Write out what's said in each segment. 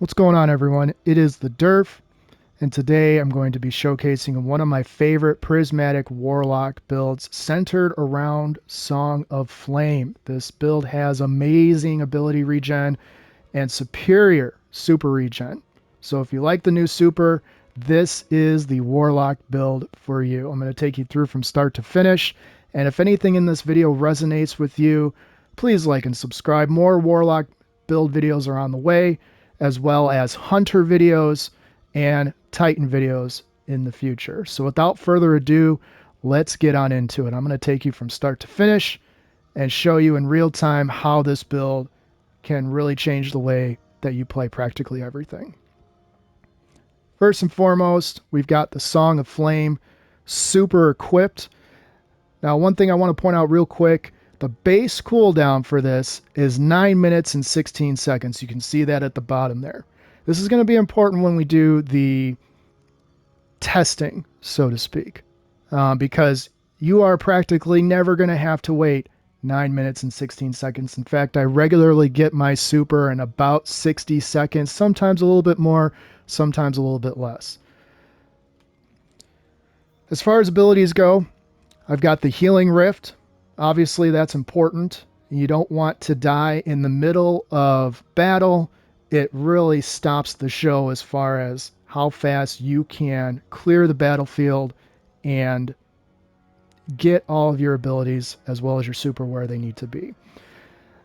What's going on, everyone? It is the Derf, and today I'm going to be showcasing one of my favorite prismatic warlock builds centered around Song of Flame. This build has amazing ability regen and superior super regen. So if you like the new super, this is the warlock build for you. I'm going to take you through from start to finish, and if anything in this video resonates with you, please like and subscribe. More warlock build videos are on the way, as well as hunter videos and titan videos in the future. So without further ado, let's get on into it. I'm going to take you from start to finish and show you in real time how this build can really change the way that you play practically everything. First and foremost, we've got the Song of Flame super equipped. Now, one thing I want to point out real quick, the base cooldown for this is 9 minutes and 16 seconds. You can see that at the bottom there. This is going to be important when we do the testing, so to speak, because you are practically never going to have to wait 9 minutes and 16 seconds. In fact, I regularly get my super in about 60 seconds, sometimes a little bit more, sometimes a little bit less. As far as abilities go, I've got the Healing Rift. Obviously, that's important. You don't want to die in the middle of battle. It really stops the show as far as how fast you can clear the battlefield and get all of your abilities as well as your super where they need to be.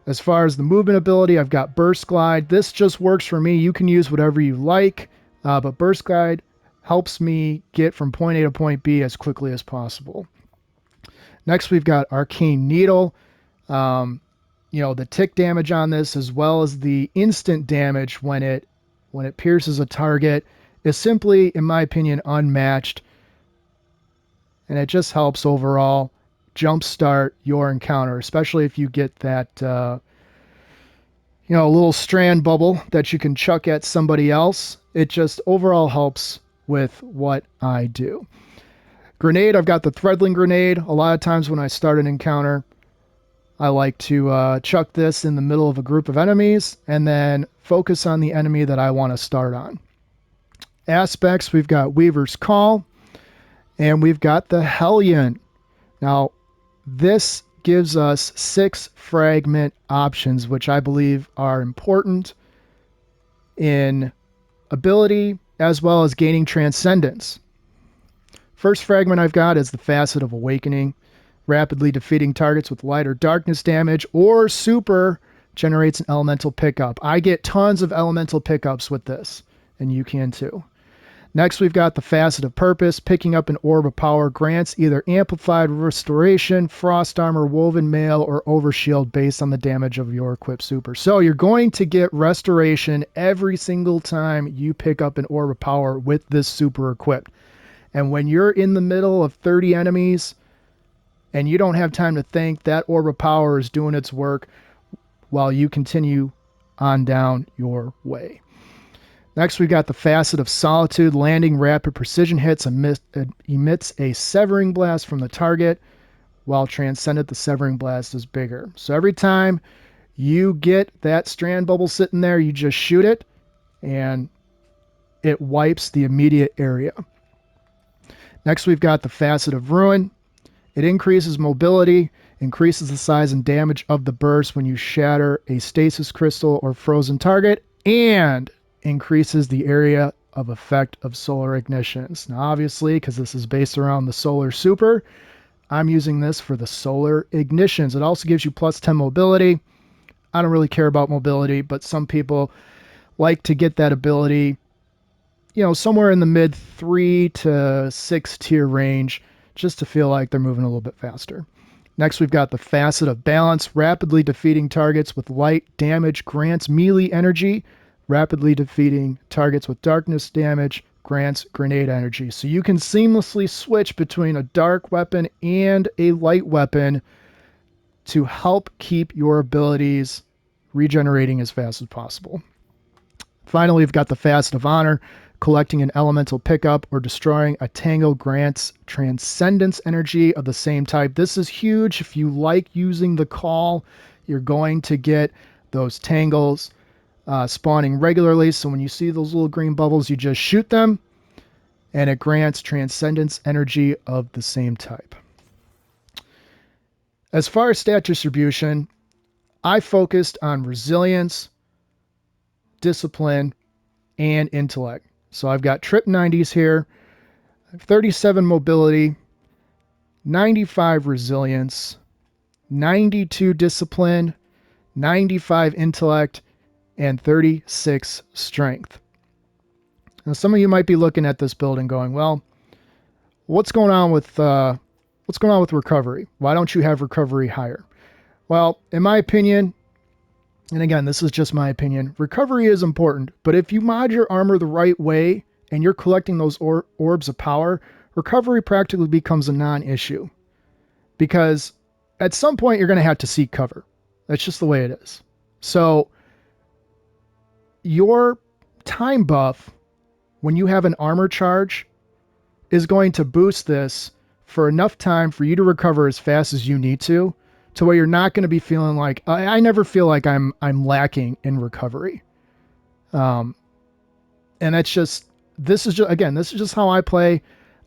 As far as the movement ability, I've got Burst Glide. This just works for me. You can use whatever you like, but Burst Glide helps me get from point A to point B as quickly as possible. Next, we've got Arcane Needle. The tick damage on this, as well as the instant damage when it pierces a target, is simply, in my opinion, unmatched. And it just helps overall jumpstart your encounter, especially if you get that little strand bubble that you can chuck at somebody else. It just overall helps with what I do. Grenade, I've got the Threadling Grenade. A lot of times when I start an encounter, I like to chuck this in the middle of a group of enemies and then focus on the enemy that I want to start on. Aspects, we've got Weaver's Call, and we've got the Hellion. Now, this gives us 6 fragment options, which I believe are important in ability as well as gaining transcendence. First fragment I've got is the Facet of Awakening. Rapidly defeating targets with light or darkness damage or super generates an elemental pickup. I get tons of elemental pickups with this, and you can too. Next, we've got the Facet of Purpose. Picking up an Orb of Power grants either Amplified Restoration, Frost Armor, Woven Mail, or Overshield based on the damage of your equipped super. So you're going to get Restoration every single time you pick up an Orb of Power with this super equipped. And when you're in the middle of 30 enemies and you don't have time to think, that Orb of Power is doing its work while you continue on down your way. Next, we've got the Facet of Solitude. Landing rapid precision hits emits a Severing Blast from the target, while Transcendent, the Severing Blast is bigger. So every time you get that strand bubble sitting there, you just shoot it, and it wipes the immediate area. Next, we've got the Facet of Ruin. It increases mobility, increases the size and damage of the burst when you shatter a stasis crystal or frozen target, and increases the area of effect of solar ignitions. Now, obviously, because this is based around the solar super, I'm using this for the solar ignitions. It also gives you plus 10 mobility. I don't really care about mobility, but some people like to get that ability somewhere in the mid 3 to 6 tier range, just to feel like they're moving a little bit faster. Next, we've got the Facet of Balance. Rapidly defeating targets with light damage grants melee energy. Rapidly defeating targets with darkness damage grants grenade energy. So you can seamlessly switch between a dark weapon and a light weapon to help keep your abilities regenerating as fast as possible. Finally, we've got the Facet of Honor. Collecting an elemental pickup or destroying a tangle grants transcendence energy of the same type. This is huge. If you like using the call, you're going to get those tangles. spawning regularly. So when you see those little green bubbles, you just shoot them, and it grants Transcendence energy of the same type. As far as stat distribution, I focused on resilience, discipline, and intellect. So I've got trip 90s here, 37 mobility, 95 resilience, 92 discipline, 95 intellect, and 36 strength. Now, some of you might be looking at this build and going, well, what's going on with recovery? Why don't you have recovery higher? Well, in my opinion, and again, this is just my opinion, recovery is important, but if you mod your armor the right way and you're collecting those orbs of power, recovery practically becomes a non-issue. Because at some point you're going to have to seek cover. That's just the way it is. So your time buff when you have an armor charge is going to boost this for enough time for you to recover as fast as you need to where you're not going to be feeling like, I never feel like I'm lacking in recovery. And this is just how I play.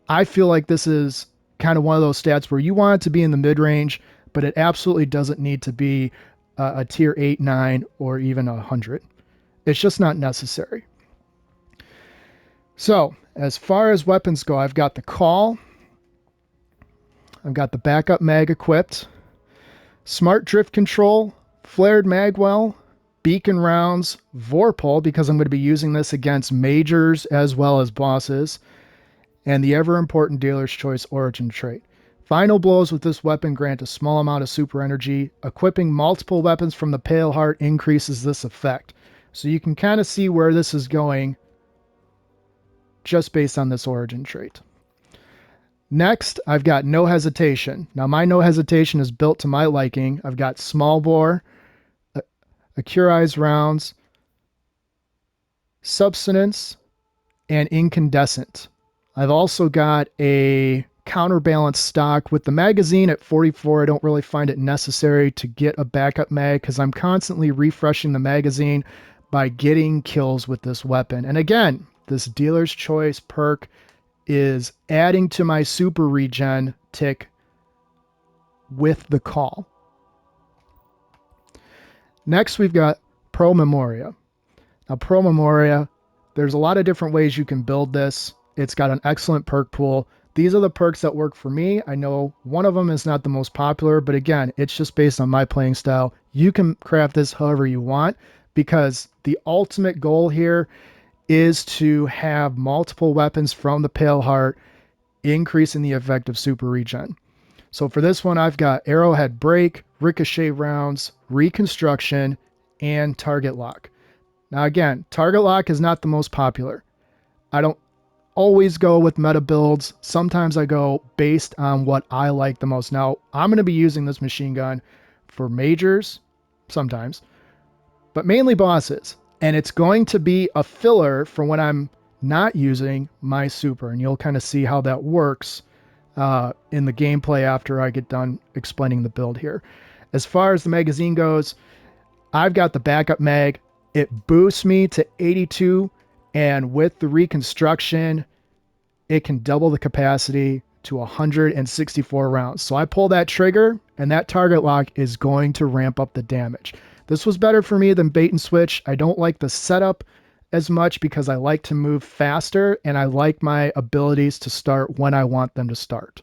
I feel like this is kind of one of those stats where you want it to be in the mid-range, but it absolutely doesn't need to be a tier 8, 9, or even 100. It's just not necessary. So, as far as weapons go, I've got the Call. I've got the backup mag equipped. Smart Drift Control, Flared Magwell, Beacon Rounds, Vorpal, because I'm going to be using this against majors as well as bosses, and the ever-important Dealer's Choice Origin trait. Final blows with this weapon grant a small amount of super energy. Equipping multiple weapons from the Pale Heart increases this effect. So you can kind of see where this is going just based on this origin trait. Next, I've got No Hesitation. Now, my No Hesitation is built to my liking. I've got Small Bore, Accurized Rounds, Substance, and Incandescent. I've also got a counterbalance stock. With the magazine at 44, I don't really find it necessary to get a backup mag because I'm constantly refreshing the magazine by getting kills with this weapon. And again, this Dealer's Choice perk is adding to my super regen tick with the Call. Next, we've got Pro Memoria. Now, Pro Memoria, there's a lot of different ways you can build this. It's got an excellent perk pool. These are the perks that work for me. I know one of them is not the most popular, but again, it's just based on my playing style. You can craft this however you want because the ultimate goal here is to have multiple weapons from the Pale Heart, increasing the effect of super regen. So for this one, I've got Arrowhead Break, Ricochet Rounds, Reconstruction, and Target Lock. Now again, Target Lock is not the most popular. I don't always go with meta builds. Sometimes I go based on what I like the most. Now, I'm going to be using this machine gun for majors, sometimes, but mainly bosses. And it's going to be a filler for when I'm not using my super. And you'll kind of see how that works in the gameplay after I get done explaining the build here. As far as the magazine goes, I've got the backup mag. It boosts me to 82. And with the reconstruction, it can double the capacity to 164 rounds. So I pull that trigger and that target lock is going to ramp up the damage. This was better for me than bait and switch. I don't like the setup as much because I like to move faster and I like my abilities to start when I want them to start.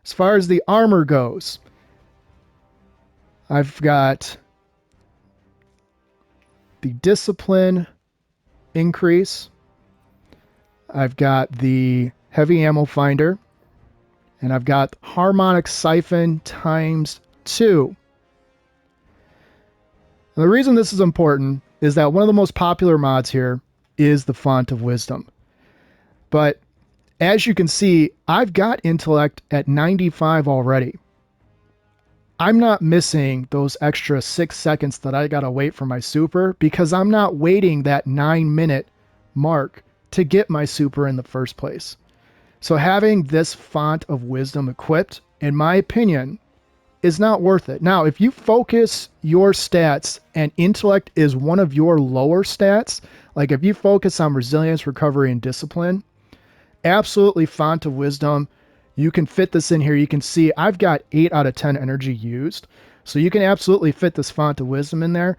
As far as the armor goes, I've got the discipline increase. I've got the heavy ammo finder, and I've got harmonic siphon times 2. And the reason this is important is that one of the most popular mods here is the Font of Wisdom. But as you can see, I've got intellect at 95 already. I'm not missing those extra 6 seconds that I gotta wait for my super because I'm not waiting that 9-minute mark to get my super in the first place. So having this Font of Wisdom equipped, in my opinion, is not worth it. Now, if you focus your stats and intellect is one of your lower stats, like if you focus on resilience, recovery, and discipline, absolutely font of wisdom. You can fit this in here. You can see I've got 8 out of 10 energy used. So you can absolutely fit this font of wisdom in there.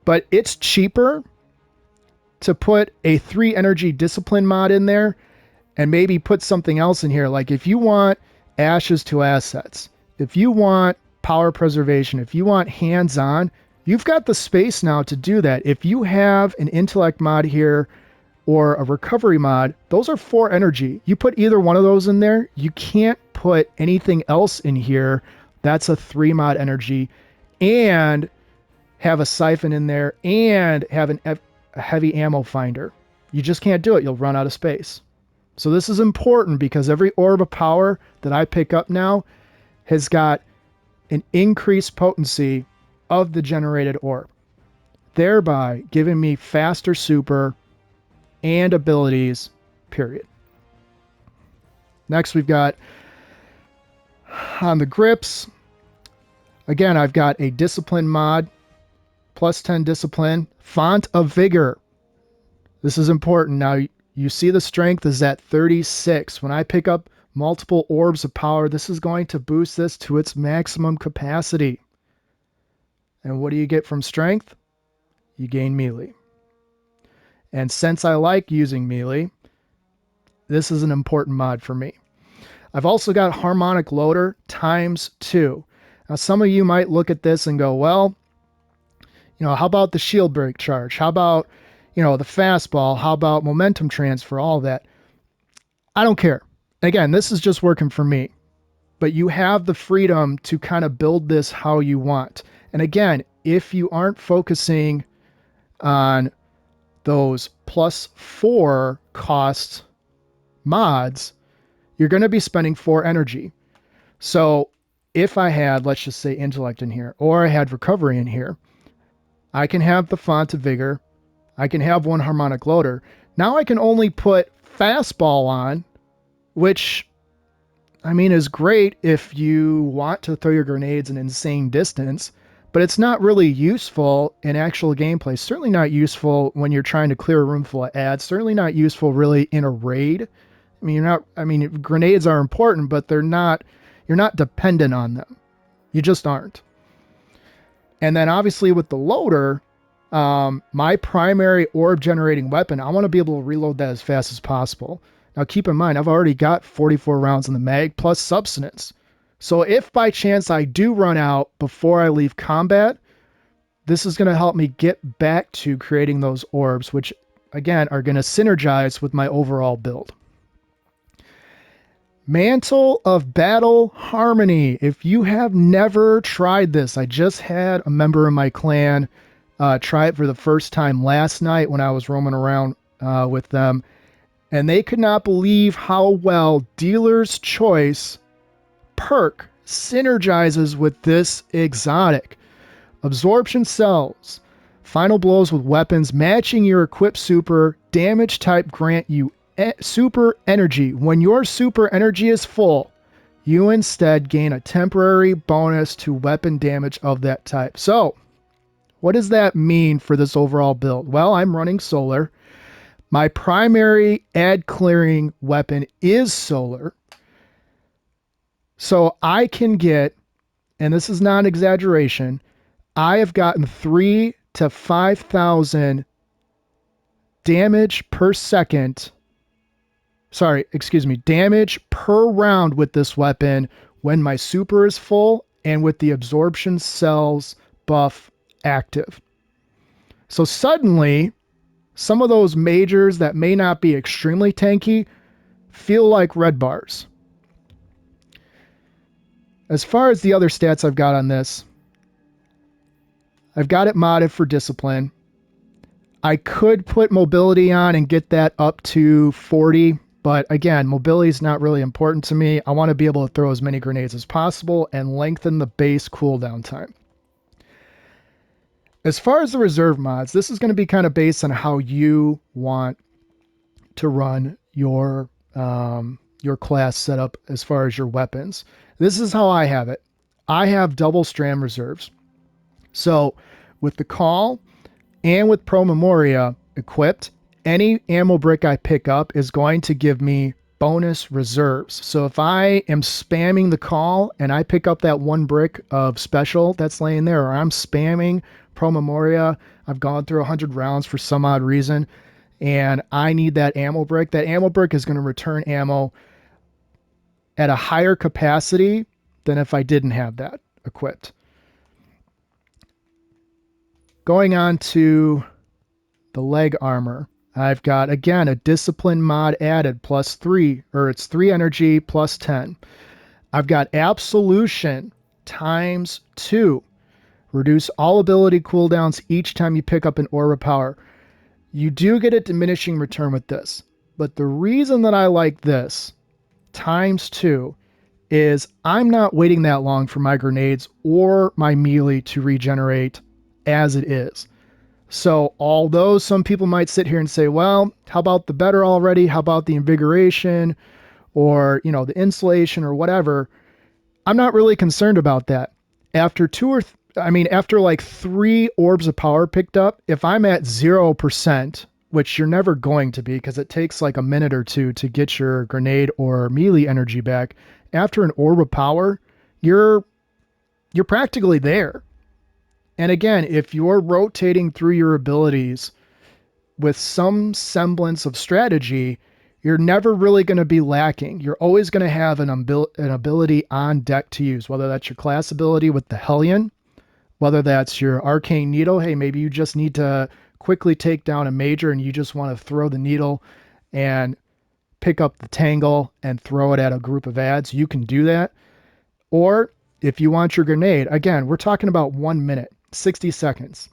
But it's cheaper to put a 3 energy discipline mod in there and maybe put something else in here. Like if you want ashes to assets, if you want power preservation, if you want hands-on, you've got the space now to do that. If you have an intellect mod here or a recovery mod, those are 4 energy. You put either one of those in there, you can't put anything else in here. That's a 3 mod energy, and have a siphon in there, and have a heavy ammo finder. You just can't do it. You'll run out of space. So this is important because every orb of power that I pick up now has got an increased potency of the generated orb, thereby giving me faster super and abilities, period. Next, we've got on the grips. Again, I've got a discipline mod, plus 10 discipline, font of vigor. This is important. Now, you see the strength is at 36. When I pick up multiple orbs of power, this is going to boost this to its maximum capacity. And what do you get from strength? You gain melee. And since I like using melee, this is an important mod for me. I've also got harmonic loader times 2. Now, some of you might look at this and go, well, how about the shield break charge? How about, the fastball? How about momentum transfer? All of that. I don't care. Again, this is just working for me. But you have the freedom to kind of build this how you want. And again, if you aren't focusing on those plus 4 cost mods, you're going to be spending 4 energy. So if I had, let's just say, intellect in here, or I had recovery in here, I can have the font of vigor. I can have 1 harmonic loader. Now I can only put fastball on, which, is great if you want to throw your grenades an insane distance, but it's not really useful in actual gameplay. Certainly not useful when you're trying to clear a room full of ads. Certainly not useful really in a raid. Grenades are important, but you're not dependent on them. You just aren't. And then obviously with the loader, my primary orb generating weapon, I want to be able to reload that as fast as possible. Now keep in mind, I've already got 44 rounds in the mag plus substance. So if by chance I do run out before I leave combat, this is going to help me get back to creating those orbs, which again are going to synergize with my overall build. Mantle of Battle Harmony. If you have never tried this, I just had a member of my clan try it for the first time last night when I was roaming around with them, and they could not believe how well Dealer's Choice perk synergizes with this exotic. Absorption cells, final blows with weapons matching your equipped super, damage type grant you super energy. When your super energy is full, you instead gain a temporary bonus to weapon damage of that type. So what does that mean for this overall build? Well, I'm running solar. My primary ad clearing weapon is solar. So I can get, and this is not an exaggeration, I have gotten 3,000 to 5,000 damage per second. Damage per round with this weapon when my super is full and with the absorption cells buff active. So suddenly, some of those majors that may not be extremely tanky feel like red bars. As far as the other stats I've got on this, I've got it modded for discipline. I could put mobility on and get that up to 40, but again, mobility is not really important to me. I want to be able to throw as many grenades as possible and lengthen the base cooldown time. As far as the reserve mods, this is going to be kind of based on how you want to run your class setup as far as your weapons. This is how I have it. I have double strand reserves. So with the call and with Pro Memoria equipped, any ammo brick I pick up is going to give me bonus reserves. So if I am spamming the call and I pick up that one brick of special that's laying there, or I'm spamming Pro Memoria, I've gone through 100 rounds for some odd reason, and I need that ammo brick is going to return ammo at a higher capacity than if I didn't have that equipped. Going on to the leg armor, I've got, again, a discipline mod added, +3, or it's 3 energy plus 10. I've got absolution ×2. Reduce all ability cooldowns each time you pick up an aura power. You do get a diminishing return with this, but the reason that I like this ×2 is I'm not waiting that long for my grenades or my melee to regenerate as it is. So although some people might sit here and say, well, how about the better already? How about the invigoration or, the insulation or whatever? I'm not really concerned about that. After after like 3 orbs of power picked up, if I'm at 0%, which you're never going to be because it takes like a minute or two to get your grenade or melee energy back, after an orb of power, you're practically there. And again, if you're rotating through your abilities with some semblance of strategy, you're never really going to be lacking. You're always going to have an ability on deck to use, whether that's your class ability with the Hellion, whether that's your Arcane Needle. Hey, maybe you just need to quickly take down a major and you just want to throw the needle and pick up the Tangle and throw it at a group of ads. You can do that. Or if you want your grenade, again, we're talking about 1 minute. 60 seconds.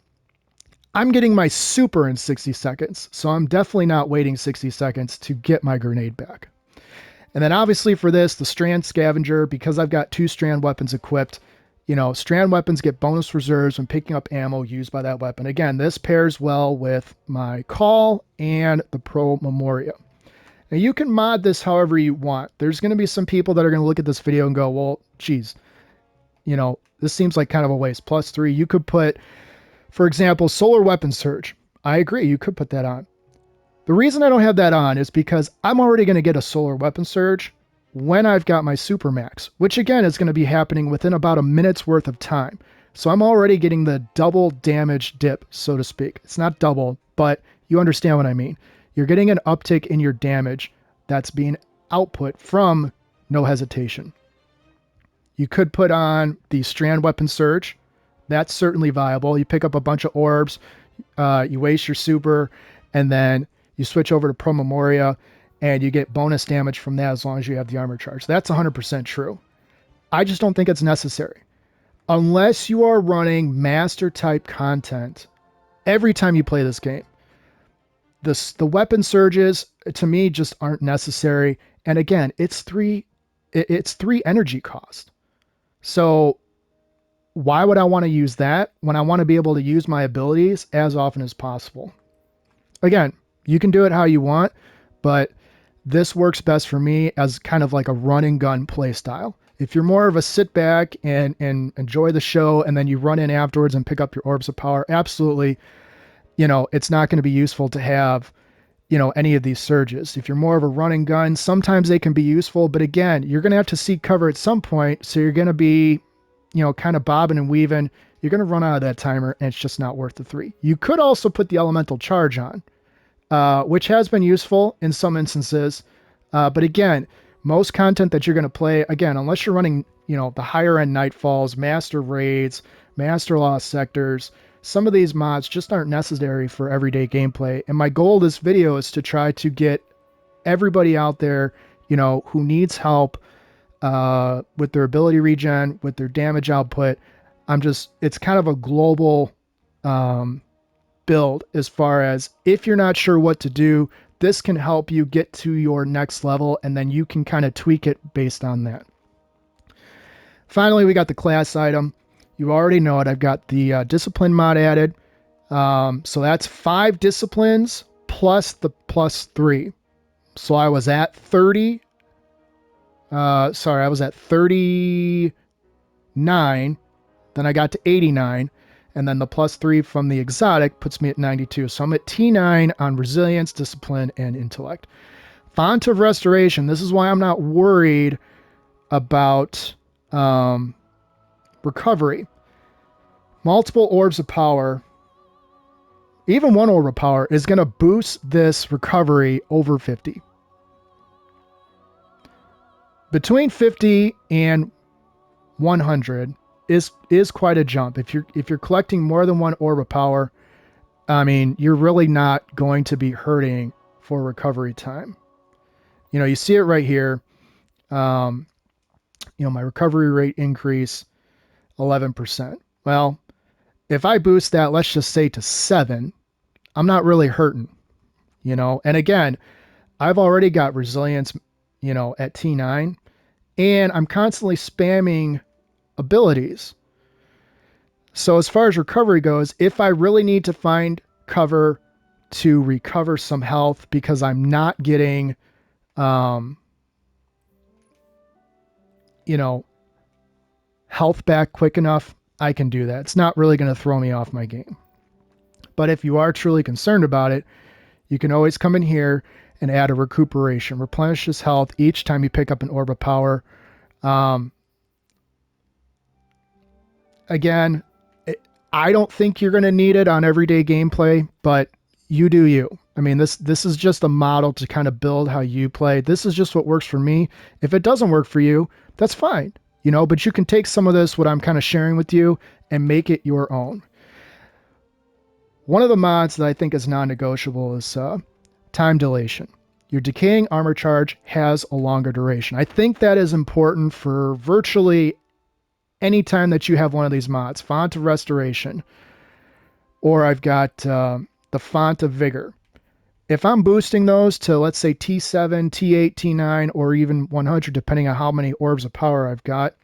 I'm getting my super in 60 seconds, so I'm definitely not waiting 60 seconds to get my grenade back. And then obviously for this, the strand scavenger, because I've got 2 strand weapons equipped, strand weapons get bonus reserves when picking up ammo used by that weapon. Again, this pairs well with my call and the Pro Memoria. Now you can mod this however you want. There's going to be some people that are going to look at this video and go, well, geez, this seems like kind of a waste. +3, you could put, for example, Solar Weapon Surge. I agree, you could put that on. The reason I don't have that on is because I'm already going to get a Solar Weapon Surge when I've got my Super Max, which again is going to be happening within about a minute's worth of time. So I'm already getting the double damage dip, so to speak. It's not double, but you understand what I mean. You're getting an uptick in your damage that's being output from No Hesitation. You could put on the Strand Weapon Surge. That's certainly viable. You pick up a bunch of orbs, you waste your super, and then you switch over to Pro Memoria, and you get bonus damage from that as long as you have the armor charge. That's 100% true. I just don't think it's necessary. Unless you are running master type content every time you play this game. The weapon surges, to me, just aren't necessary. And again, it's 3 energy cost. So why would I want to use that when I want to be able to use my abilities as often as possible? Again, you can do it how you want, but this works best for me as kind of like a run and gun play style. If you're more of a sit back and enjoy the show and then you run in afterwards and pick up your orbs of power, absolutely, it's not going to be useful to have, any of these surges. If you're more of a run and gun, sometimes they can be useful, but again, you're going to have to seek cover at some point. So you're going to be, kind of bobbing and weaving. You're going to run out of that timer and it's just not worth the 3. You could also put the elemental charge on, which has been useful in some instances. But again, most content that you're going to play, again, unless you're running, the higher end Nightfalls, Master Raids, Master Lost Sectors, some of these mods just aren't necessary for everyday gameplay. And my goal this video is to try to get everybody out there, who needs help with their ability regen, with their damage output. It's kind of a global build as far as if you're not sure what to do, this can help you get to your next level, and then you can kind of tweak it based on that. Finally, we got the class item. You already know it. I've got the discipline mod added. So that's 5 disciplines plus the +3. So I was at 30. I was at 30 9, then I got to 89, and then the +3 from the exotic puts me at 92. So I'm at T9 on resilience, discipline, and intellect. Font of Restoration. This is why I'm not worried about recovery. Multiple orbs of power, even one orb of power, is going to boost this recovery over 50. Between 50 and 100 is quite a jump. If you're collecting more than one orb of power, I mean, you're really not going to be hurting for recovery time. You know, you see it right here. You know, my recovery rate increase 11%. Well, if I boost that, let's just say to 7, I'm not really hurting, you know. And again, I've already got resilience, you know, at T9, and I'm constantly spamming abilities. So as far as recovery goes, if I really need to find cover to recover some health because I'm not getting, you know, health back quick enough, I can do that. It's not really going to throw me off my game. But if you are truly concerned about it, you can always come in here and add a recuperation. Replenish his health each time you pick up an orb of power. Again, I don't think you're going to need it on everyday gameplay, but you do you. I mean, this is just a model to kind of build how you play. This is just what works for me. If it doesn't work for you, that's fine, you know, but you can take some of this, what I'm kind of sharing with you, and make it your own. One of the mods that I think is non-negotiable is time dilation. Your decaying armor charge has a longer duration. I think that is important for virtually any time that you have one of these mods. Font of Restoration, or I've got the Font of Vigor. If I'm boosting those to, let's say, T7, T8, T9, or even 100, depending on how many orbs of power I've got,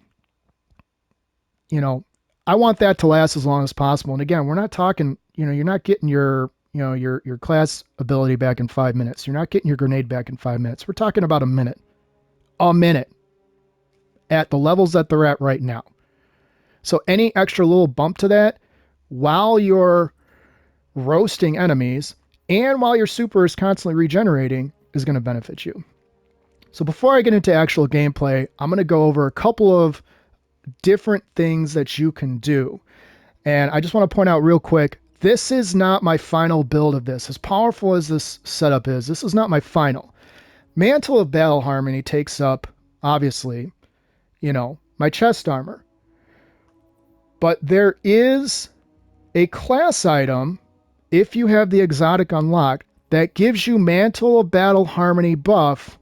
you know, I want that to last as long as possible. And again, we're not talking, you know, you're not getting your, you know, your class ability back in 5 minutes. You're not getting your grenade back in 5 minutes. We're talking about a minute at the levels that they're at right now. So any extra little bump to that while you're roasting enemies and while your super is constantly regenerating is going to benefit you. So before I get into actual gameplay, I'm going to go over a couple of different things that you can do. And I just want to point out real quick, this is not my final build of this. As powerful as this setup is, this is not my final. Mantle of Battle Harmony takes up, obviously, you know, my chest armor. But there is a class item, if you have the exotic unlocked, that gives you Mantle of Battle Harmony buff,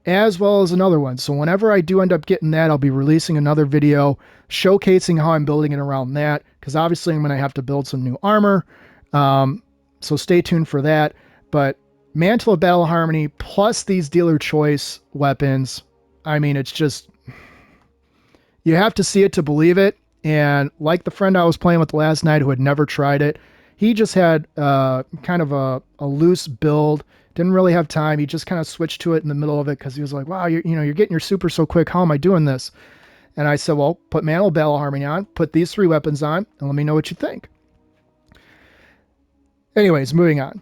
as well as another one. So whenever I do end up getting that, I'll be releasing another video showcasing how I'm building it around that, because obviously I'm going to have to build some new armor. So stay tuned for that. But Mantle of Battle Harmony plus these dealer choice weapons, I mean, it's just, you have to see it to believe it. And like the friend I was playing with last night who had never tried it, he just had kind of a loose build, didn't really have time. He just kind of switched to it in the middle of it because he was like, wow, you're getting your super so quick. How am I doing this? And I said, well, put Mantle of Battle Harmony on, put these 3 weapons on, and let me know what you think. Anyways, moving on.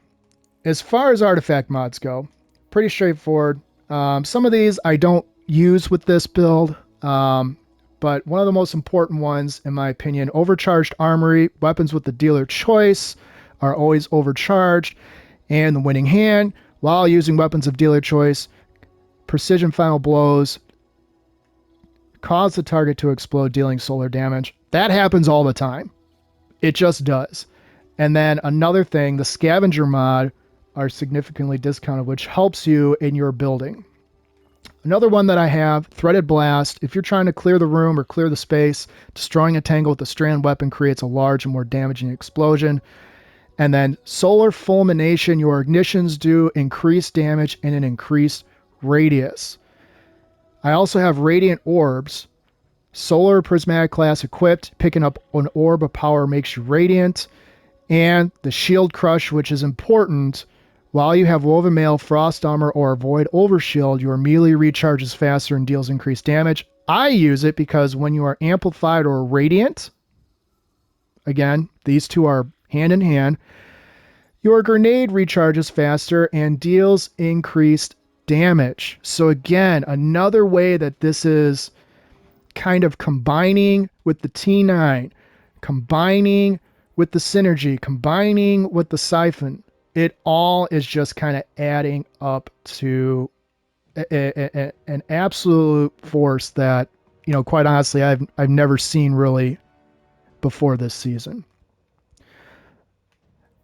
As far as artifact mods go, pretty straightforward. Some of these I don't use with this build, but one of the most important ones, in my opinion, overcharged armory. Weapons with the dealer choice are always overcharged. And the winning hand, while using weapons of dealer choice, precision final blows cause the target to explode, dealing solar damage. That happens all the time. It just does. And then another thing, the scavenger mod are significantly discounted, which helps you in your building. Another one that I have, Threaded Blast. If you're trying to clear the room or clear the space, destroying a tangle with a strand weapon creates a large and more damaging explosion. And then Solar Fulmination, your ignitions do increased damage and an increased radius. I also have Radiant Orbs. Solar Prismatic class equipped. Picking up an orb of power makes you radiant. And the Shield Crush, which is important. While you have Woven Mail, Frost Armor, or Void Overshield, your melee recharges faster and deals increased damage. I use it because when you are amplified or radiant, again, these two are hand in hand, your grenade recharges faster and deals increased damage. So again, another way that this is kind of combining with the T9, combining with the synergy, combining with the siphon. It all is just kind of adding up to an absolute force that, quite honestly, I've never seen really before this season.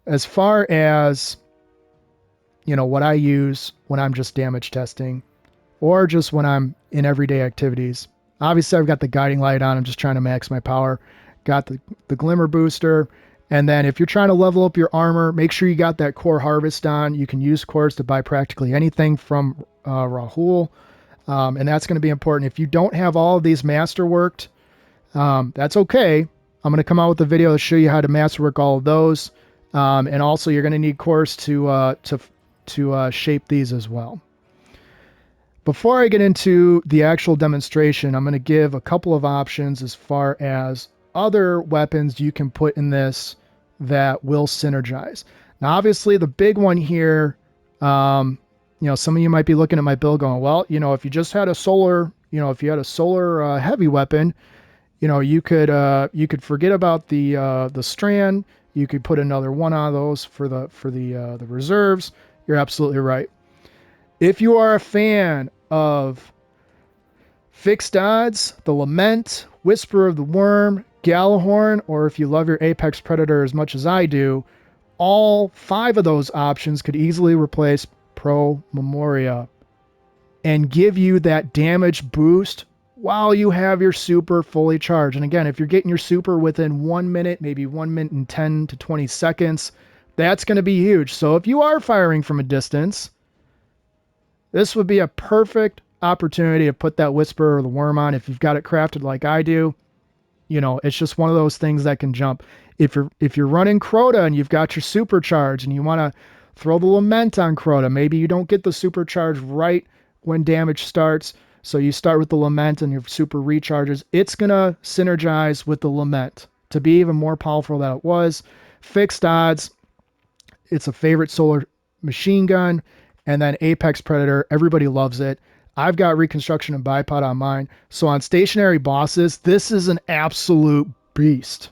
As far as, what I use when I'm just damage testing or just when I'm in everyday activities. Obviously, I've got the guiding light on. I'm just trying to max my power. Got the glimmer booster. And then if you're trying to level up your armor, make sure you got that core harvest on. You can use cores to buy practically anything from Rahul. And that's going to be important. If you don't have all of these masterworked, that's okay. I'm going to come out with a video to show you how to masterwork all of those. And also, you're going to need cores to shape these as well. Before I get into the actual demonstration, I'm going to give a couple of options as far as other weapons you can put in this that will synergize. Now, obviously, the big one here, some of you might be looking at my build going, well, if you just had a solar, if you had a solar heavy weapon, you could forget about the strand. You could put another one on those for the reserves. You're absolutely right. If you are a fan of fixed odds, the Lament, Whisper of the Worm, Galahorn, or if you love your Apex Predator as much as I do, all 5 of those options could easily replace Pro Memoria and give you that damage boost while you have your super fully charged. And again, if you're getting your super within 1 minute, maybe 1 minute and 10 to 20 seconds, that's going to be huge. So if you are firing from a distance, this would be a perfect opportunity to put that Whisper or the Worm on. If you've got it crafted like I do, it's just one of those things that can jump. If you're running Crota and you've got your supercharge and you want to throw the Lament on Crota, maybe you don't get the supercharge right when damage starts, so you start with the Lament and your super recharges. It's going to synergize with the Lament to be even more powerful than it was. Fixed odds, it's a favorite solar machine gun. And then Apex Predator, everybody loves it. I've got Reconstruction and Bipod on mine. So on stationary bosses, this is an absolute beast.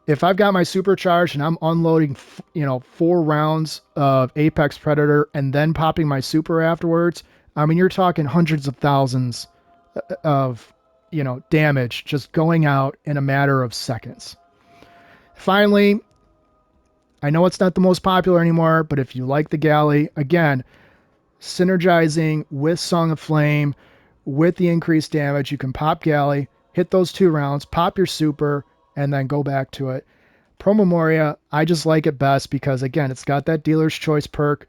If I've got my supercharged and I'm unloading, 4 rounds of Apex Predator and then popping my super afterwards, I mean, you're talking hundreds of thousands of, damage just going out in a matter of seconds. Finally, I know it's not the most popular anymore, but if you like the galley, again, synergizing with Song of Flame, with the increased damage, you can pop galley, hit those 2 rounds, pop your super, and then go back to it. Pro Memoria, I just like it best because, again, it's got that dealer's choice perk.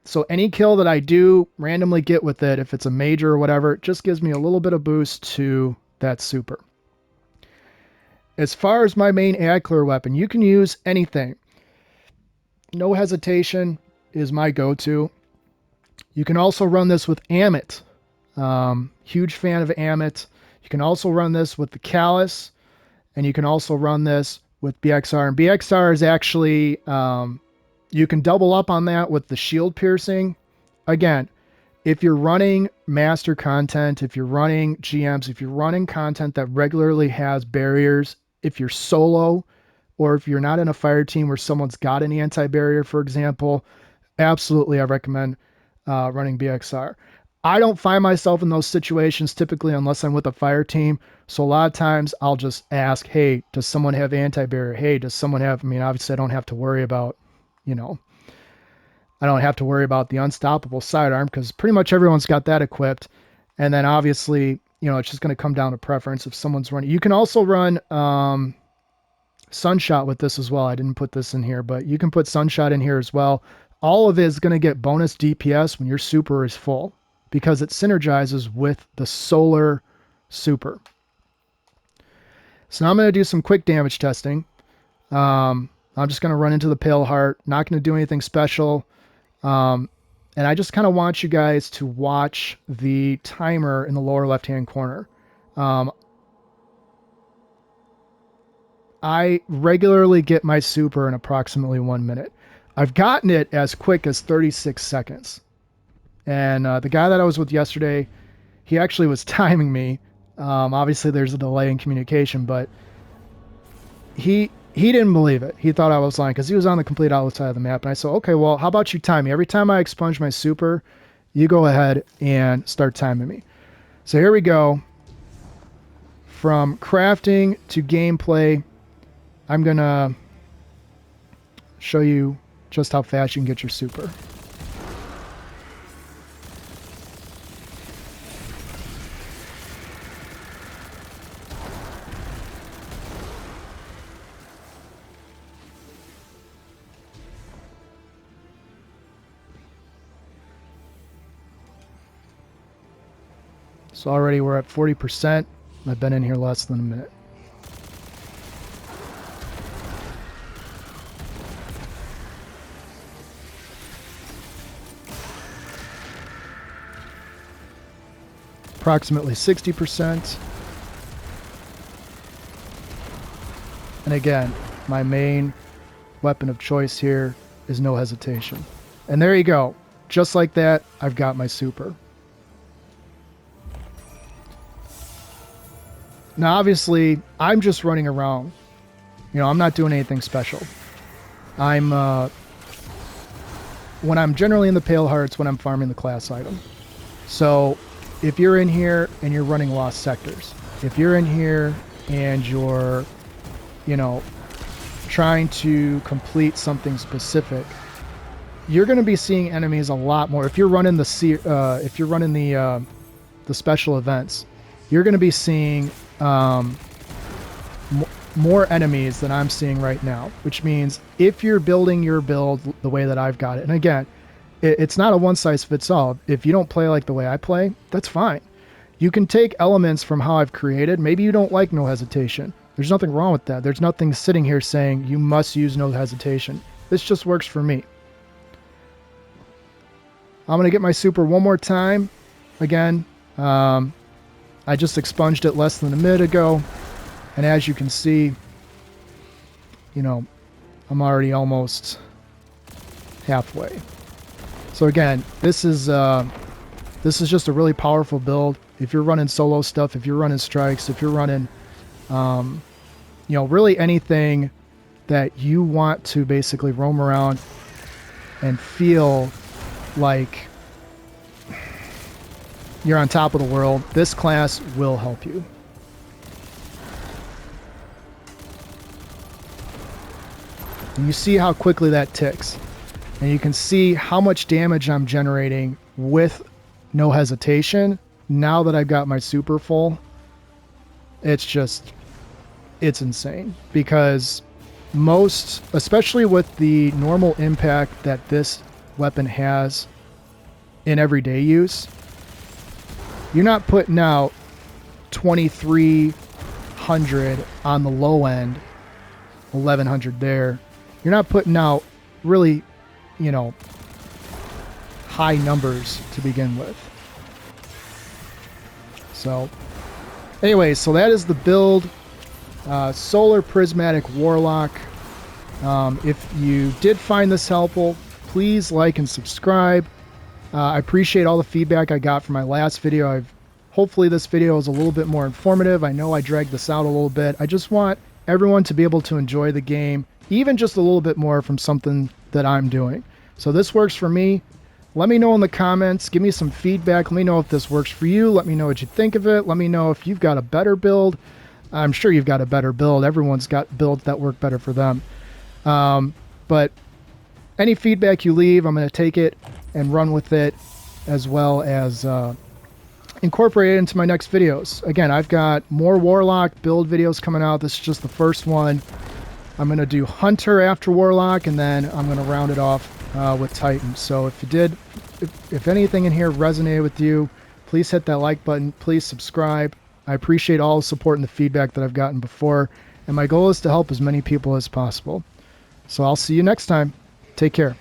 So any kill that I do randomly get with it, if it's a major or whatever, it just gives me a little bit of boost to that super. As far as my main ad clear weapon, you can use anything. No Hesitation is my go-to. You can also run this with Amit. Huge fan of Amit. You can also run this with the Callus, and you can also run this with BXR. And BXR is actually, you can double up on that with the shield piercing. Again, if you're running master content, if you're running GMs, if you're running content that regularly has barriers, if you're solo, or if you're not in a fire team where someone's got an anti-barrier, for example, absolutely I recommend running BXR. I don't find myself in those situations typically unless I'm with a fire team. So a lot of times I'll just ask, hey, does someone have anti-barrier? Hey, does someone have, obviously I don't have to worry about, I don't have to worry about the unstoppable sidearm because pretty much everyone's got that equipped. And then obviously, it's just going to come down to preference if someone's running. You can also run Sunshot with this as well. I didn't put this in here, but you can put Sunshot in here as well. All of it is going to get bonus DPS when your super is full because it synergizes with the solar super. So now I'm going to do some quick damage testing. I'm just going to run into the Pale Heart. Not going to do anything special. And I just kind of want you guys to watch the timer in the lower left-hand corner. I regularly get my super in approximately 1 minute. I've gotten it as quick as 36 seconds. And the guy that I was with yesterday, he actually was timing me. Obviously, there's a delay in communication, but he didn't believe it. He thought I was lying because he was on the complete other side of the map. And I said, okay, well, how about you time me? Every time I expunge my super, you go ahead and start timing me. So here we go. From crafting to gameplay, I'm going to show you just how fast you can get your super. So already we're at 40%. I've been in here less than a minute. Approximately 60%. And again, my main weapon of choice here is no hesitation. And there you go. Just like that, I've got my super. Now, obviously, I'm just running around. You know, I'm not doing anything special. When I'm generally in the Pale Hearts, when I'm farming the class item. So, if you're in here and you're running Lost Sectors, if you're in here and you're, you know, trying to complete something specific, you're going to be seeing enemies a lot more. If you're running the special events, you're going to be seeing more enemies than I'm seeing right now, which means if you're building your build the way that I've got it, and again, it's not a one-size-fits-all. If you don't play like the way I play, that's fine. You can take elements from how I've created. Maybe you don't like no hesitation. There's nothing wrong with that. There's nothing sitting here saying you must use no hesitation. This just works for me. I'm going to get my super one more time. Again, I just expunged it less than a minute ago. And as you can see, you know, I'm already almost halfway. So again, this is just a really powerful build. If you're running solo stuff, if you're running strikes, if you're running, you know, really anything that you want to basically roam around and feel like you're on top of the world, this class will help you. And you see how quickly that ticks. And you can see how much damage I'm generating with no hesitation. Now that I've got my super full, it's insane. Because most, especially with the normal impact that this weapon has in everyday use, you're not putting out 2,300 on the low end, 1,100 there. You're not putting out really, you know, high numbers to begin with. So, anyways, so that is the build. Solar Prismatic Warlock. If you did find this helpful, please like and subscribe. I appreciate all the feedback I got from my last video. Hopefully this video is a little bit more informative. I know I dragged this out a little bit. I just want everyone to be able to enjoy the game, even just a little bit more from something that I'm doing. So this works for me. Let me know in the comments. Give me some feedback. Let me know if this works for you. Let me know what you think of it. Let me know if you've got a better build. I'm sure you've got a better build. Everyone's got builds that work better for them. But any feedback you leave, I'm going to take it and run with it, as well as incorporate it into my next videos. Again, I've got more Warlock build videos coming out. This is just the first one. I'm going to do Hunter after Warlock, and then I'm going to round it off with Titan. So if anything in here resonated with you, please hit that like button. Please subscribe. I appreciate all the support and the feedback that I've gotten before, and my goal is to help as many people as possible. So I'll see you next time. Take care.